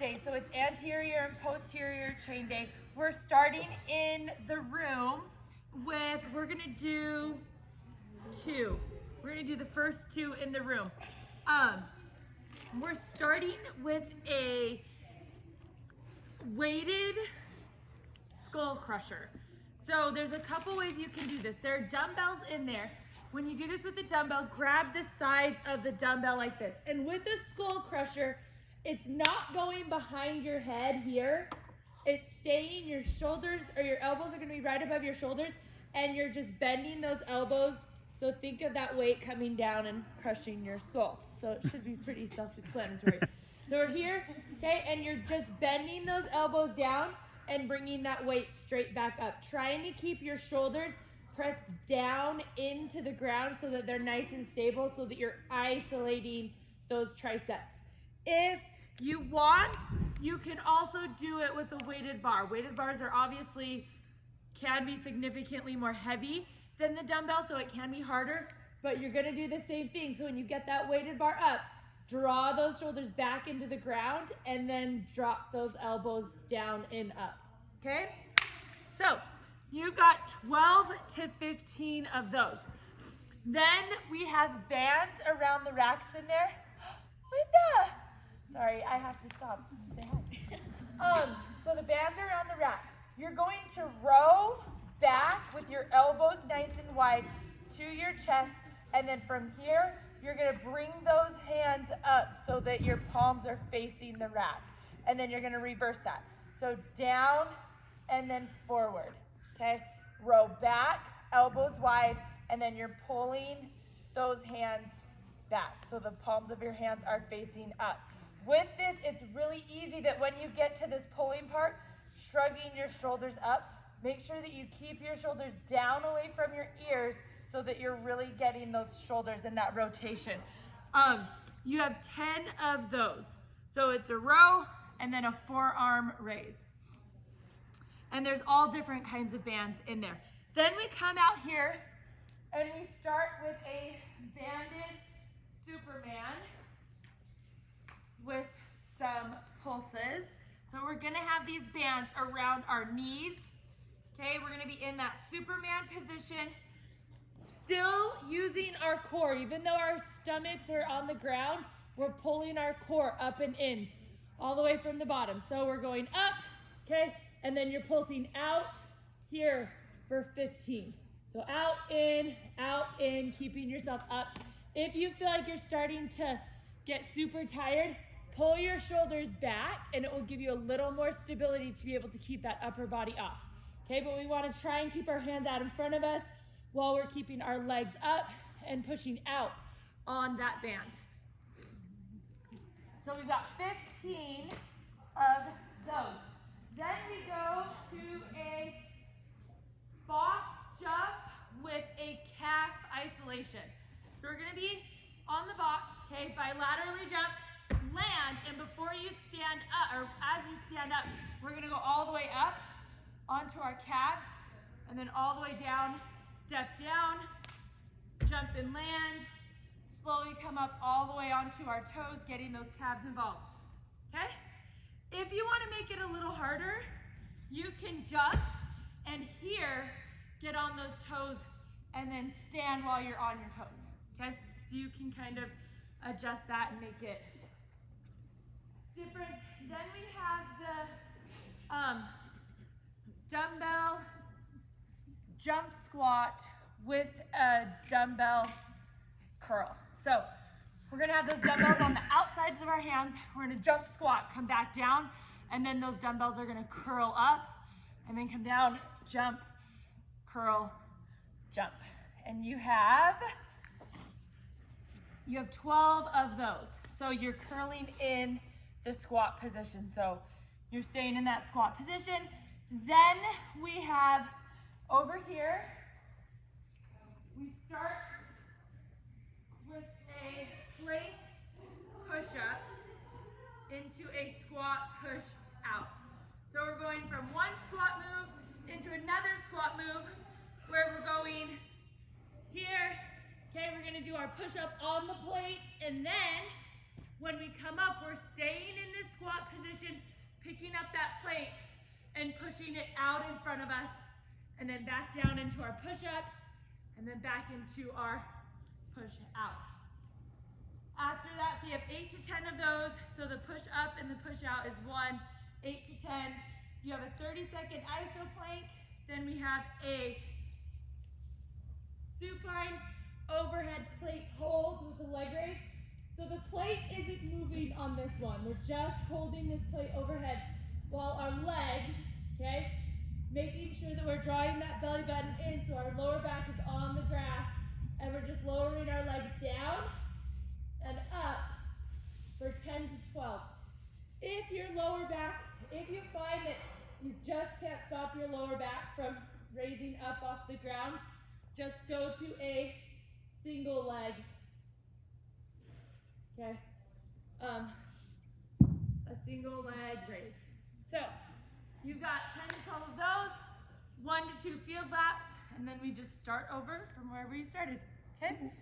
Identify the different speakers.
Speaker 1: day. So it's anterior and posterior chain day. We're starting in the room with, we're gonna do two. We're gonna do the first two in the room. We're starting with a weighted skull crusher. So there's a couple ways you can do this. There are dumbbells in there. When you do this with the dumbbell, grab the sides of the dumbbell like this. And with the skull crusher, it's not going behind your head here. It's staying, your shoulders or your elbows are gonna be right above your shoulders, and you're just bending those elbows. So think of that weight coming down and crushing your skull. So it should be pretty self-explanatory. So we're here, okay, and you're just bending those elbows down and bringing that weight straight back up. Trying to keep your shoulders pressed down into the ground so that they're nice and stable, so that you're isolating those triceps. If you want, you can also do it with a weighted bar. Weighted bars are obviously, can be significantly more heavy than the dumbbell, so it can be harder, but you're gonna do the same thing. So when you get that weighted bar up, draw those shoulders back into the ground and then drop those elbows down and up, okay? So you've got 12 to 15 of those. Then we have bands around the racks in there. Linda! Sorry, I have to stop and say hi. So the bands are around the rack. You're going to row back with your elbows nice and wide to your chest, and then from here, you're gonna bring those hands up so that your palms are facing the rack. And then you're gonna reverse that. So down and then forward, okay? Row back, elbows wide, and then you're pulling those hands back. So the palms of your hands are facing up. With this, it's really easy that when you get to this pulling part, shrugging your shoulders up, make sure that you keep your shoulders down away from your ears so that you're really getting those shoulders in that rotation. You have 10 of those. So it's a row and then a forearm raise. And there's all different kinds of bands in there. Then we come out here and we start with a banded Superman with some pulses. So we're gonna have these bands around our knees. Okay, we're gonna be in that Superman position, still using our core. Even though our stomachs are on the ground, we're pulling our core up and in, all the way from the bottom. So we're going up, okay, and then you're pulsing out here for 15. So out, in, keeping yourself up. If you feel like you're starting to get super tired, pull your shoulders back, and it will give you a little more stability to be able to keep that upper body off. Okay, but we want to try and keep our hands out in front of us while we're keeping our legs up and pushing out on that band. So we've got 15 of those. Then we go to a box jump with a calf isolation. So we're going to be on the box, okay, bilaterally jump, land, and before you stand up, or as you stand up, we're going to go all the way up onto our calves, and then all the way down, step down, jump and land, slowly come up all the way onto our toes, getting those calves involved, okay? If you want to make it a little harder, you can jump and here, get on those toes and then stand while you're on your toes, okay? So you can kind of adjust that and make it different. Then we have the dumbbell jump squat with a dumbbell curl. So we're gonna have those dumbbells on the outsides of our hands. We're gonna jump squat, come back down, and then those dumbbells are gonna curl up and then come down, jump, curl, jump. And you have 12 of those. So you're curling in the squat position. So you're staying in that squat position. Then we have over here, we start with a plate push-up into a squat push out. So we're going from one squat move into another squat move where we're going here. Okay, we're gonna do our push-up on the plate, and then when we come up, we're staying in this squat position picking up that plate and pushing it out in front of us, and then back down into our push-up, and then back into our push-out. After that, so you have 8 to 10 of those. So the push-up and the push-out is 1, 8 to 10. You have a 30-second iso plank. Then we have a supine overhead plate hold with the leg raise. So the plate isn't moving on this one. We're just holding this plate overhead while our legs, okay, making sure that we're drawing that belly button in so our lower back is on the grass, and we're just lowering our legs down and up for 10 to 12. If your lower back, if you find that you just can't stop your lower back from raising up off the ground, just go to a single leg. Okay, a single leg raise. So you've got 10 to 12 of those, 1 to 2 field laps, and then we just start over from wherever you started, okay?